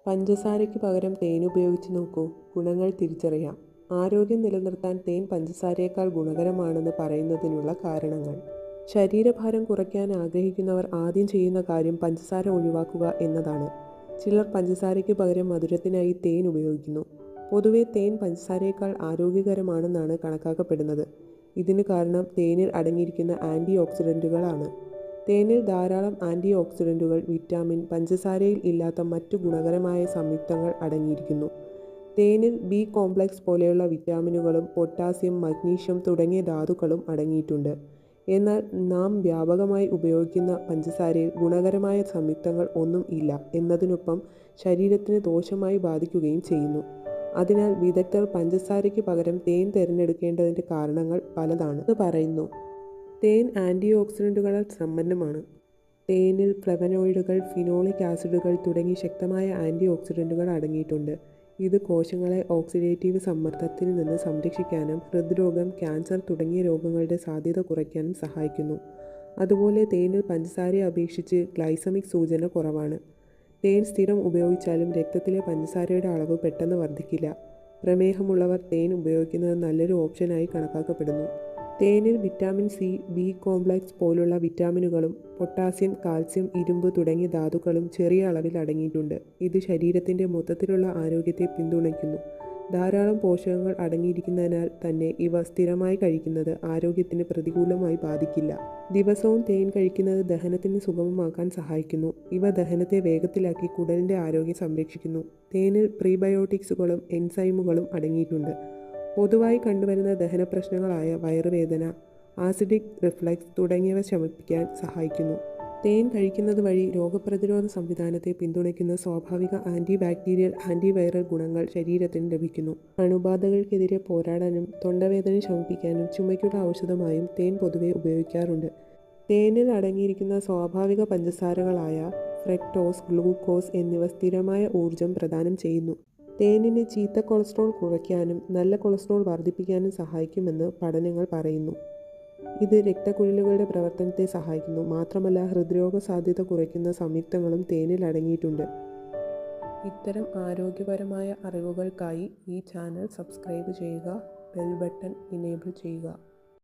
പഞ്ചസാരയ്ക്ക് പകരം തേൻ ഉപയോഗിച്ച് നോക്കൂ, ഗുണങ്ങൾ തിരിച്ചറിയാം. ആരോഗ്യം നിലനിർത്താൻ തേൻ പഞ്ചസാരയേക്കാൾ ഗുണകരമാണെന്ന് പറയുന്നതിനുള്ള കാരണങ്ങൾ. ശരീരഭാരം കുറയ്ക്കാൻ ആഗ്രഹിക്കുന്നവർ ആദ്യം ചെയ്യുന്ന കാര്യം പഞ്ചസാര ഒഴിവാക്കുക എന്നതാണ്. ചിലർ പഞ്ചസാരയ്ക്ക് പകരം മധുരത്തിനായി തേൻ ഉപയോഗിക്കുന്നു. പൊതുവെ തേൻ പഞ്ചസാരയേക്കാൾ ആരോഗ്യകരമാണെന്നാണ് കണക്കാക്കപ്പെടുന്നത്. ഇതിന് കാരണം തേനിൽ അടങ്ങിയിരിക്കുന്ന ആൻറ്റി ഓക്സിഡൻറ്റുകളാണ്. തേനിൽ ധാരാളം ആൻറ്റി ഓക്സിഡൻറ്റുകൾ, വിറ്റാമിൻ, പഞ്ചസാരയിൽ ഇല്ലാത്ത മറ്റു ഗുണകരമായ സംയുക്തങ്ങൾ അടങ്ങിയിരിക്കുന്നു. തേനിൽ ബി കോംപ്ലക്സ് പോലെയുള്ള വിറ്റാമിനുകളും പൊട്ടാസ്യം, മഗ്നീഷ്യം തുടങ്ങിയ ധാതുക്കളും അടങ്ങിയിട്ടുണ്ട്. എന്നാൽ നാം വ്യാപകമായി ഉപയോഗിക്കുന്ന പഞ്ചസാരയിൽ ഗുണകരമായ സംയുക്തങ്ങൾ ഒന്നും ഇല്ല എന്നതിനൊപ്പം ശരീരത്തിന് ദോഷമായി ബാധിക്കുകയും ചെയ്യുന്നു. അതിനാൽ വിദഗ്ധർ പഞ്ചസാരയ്ക്ക് പകരം തേൻ തിരഞ്ഞെടുക്കേണ്ടതിൻ്റെ കാരണങ്ങൾ പലതാണെന്ന് പറയുന്നു. തേൻ ആൻറ്റി ഓക്സിഡൻറ്റുകളാൽ സമ്പന്നമാണ്. തേനിൽ ഫ്ലവനോയിഡുകൾ, ഫിനോളിക് ആസിഡുകൾ തുടങ്ങി ശക്തമായ ആൻറ്റി ഓക്സിഡൻറ്റുകൾ അടങ്ങിയിട്ടുണ്ട്. ഇത് കോശങ്ങളെ ഓക്സിഡേറ്റീവ് സമ്മർദ്ദത്തിൽ നിന്ന് സംരക്ഷിക്കാനും ഹൃദ്രോഗം, ക്യാൻസർ തുടങ്ങിയ രോഗങ്ങളുടെ സാധ്യത കുറയ്ക്കാനും സഹായിക്കുന്നു. അതുപോലെ തേനിൽ പഞ്ചസാരയെ അപേക്ഷിച്ച് ഗ്ലൈസമിക് സൂചന കുറവാണ്. തേൻ സ്ഥിരം ഉപയോഗിച്ചാലും രക്തത്തിലെ പഞ്ചസാരയുടെ അളവ് പെട്ടെന്ന് വർദ്ധിക്കില്ല. പ്രമേഹമുള്ളവർ തേൻ ഉപയോഗിക്കുന്നത് നല്ലൊരു ഓപ്ഷനായി കണക്കാക്കപ്പെടുന്നു. തേനിൽ വിറ്റാമിൻ സി, ബി കോംപ്ലക്സ് പോലുള്ള വിറ്റാമിനുകളും പൊട്ടാസ്യം, കാൽസ്യം, ഇരുമ്പ് തുടങ്ങിയ ധാതുക്കളും ചെറിയ അളവിൽ അടങ്ങിയിട്ടുണ്ട്. ഇത് ശരീരത്തിൻ്റെ മൊത്തത്തിലുള്ള ആരോഗ്യത്തെ പിന്തുണയ്ക്കുന്നു. ധാരാളം പോഷകങ്ങൾ അടങ്ങിയിരിക്കുന്നതിനാൽ തന്നെ ഇവ സ്ഥിരമായി കഴിക്കുന്നത് ആരോഗ്യത്തിന് പ്രതികൂലമായി ബാധിക്കില്ല. ദിവസവും തേൻ കഴിക്കുന്നത് ദഹനത്തിന് സുഗമമാക്കാൻ സഹായിക്കുന്നു. ഇവ ദഹനത്തെ വേഗത്തിലാക്കി കുടലിൻ്റെ ആരോഗ്യം സംരക്ഷിക്കുന്നു. തേനിൽ പ്രീബയോട്ടിക്സുകളും എൻസൈമുകളും അടങ്ങിയിട്ടുണ്ട്. പൊതുവായി കണ്ടുവരുന്ന ദഹനപ്രശ്നങ്ങളായ വയറുവേദന, ആസിഡിക് റിഫ്ലക്സ് തുടങ്ങിയവ ശമിപ്പിക്കാൻ സഹായിക്കുന്നു. തേൻ കഴിക്കുന്നത് വഴി രോഗപ്രതിരോധ സംവിധാനത്തെ പിന്തുണയ്ക്കുന്ന സ്വാഭാവിക ആൻറ്റി ബാക്ടീരിയൽ, ആൻറ്റിവൈറൽ ഗുണങ്ങൾ ശരീരത്തിന് ലഭിക്കുന്നു. അണുബാധകൾക്കെതിരെ പോരാടാനും തൊണ്ടവേദന ശമിപ്പിക്കാനും ചുമയ്ക്കുള്ള ഔഷധമായും തേൻ പൊതുവെ ഉപയോഗിക്കാറുണ്ട്. തേനിൽ അടങ്ങിയിരിക്കുന്ന സ്വാഭാവിക പഞ്ചസാരകളായ ഫ്രക്ടോസ്, ഗ്ലൂക്കോസ് എന്നിവ സ്ഥിരമായ ഊർജം പ്രദാനം ചെയ്യുന്നു. തേനിന് ചീത്ത കൊളസ്ട്രോൾ കുറയ്ക്കാനും നല്ല കൊളസ്ട്രോൾ വർദ്ധിപ്പിക്കാനും സഹായിക്കുമെന്ന് പഠനങ്ങൾ പറയുന്നു. ഇത് രക്തക്കുഴലുകളുടെ പ്രവർത്തനത്തെ സഹായിക്കുന്നു. മാത്രമല്ല ഹൃദ്രോഗ സാധ്യത കുറയ്ക്കുന്ന സംയുക്തങ്ങളും തേനിൽ അടങ്ങിയിട്ടുണ്ട്. ഇത്തരം ആരോഗ്യപരമായ അറിവുകൾക്കായി ഈ ചാനൽ സബ്സ്ക്രൈബ് ചെയ്യുക, ബെൽ ബട്ടൺ ഇനേബിൾ ചെയ്യുക.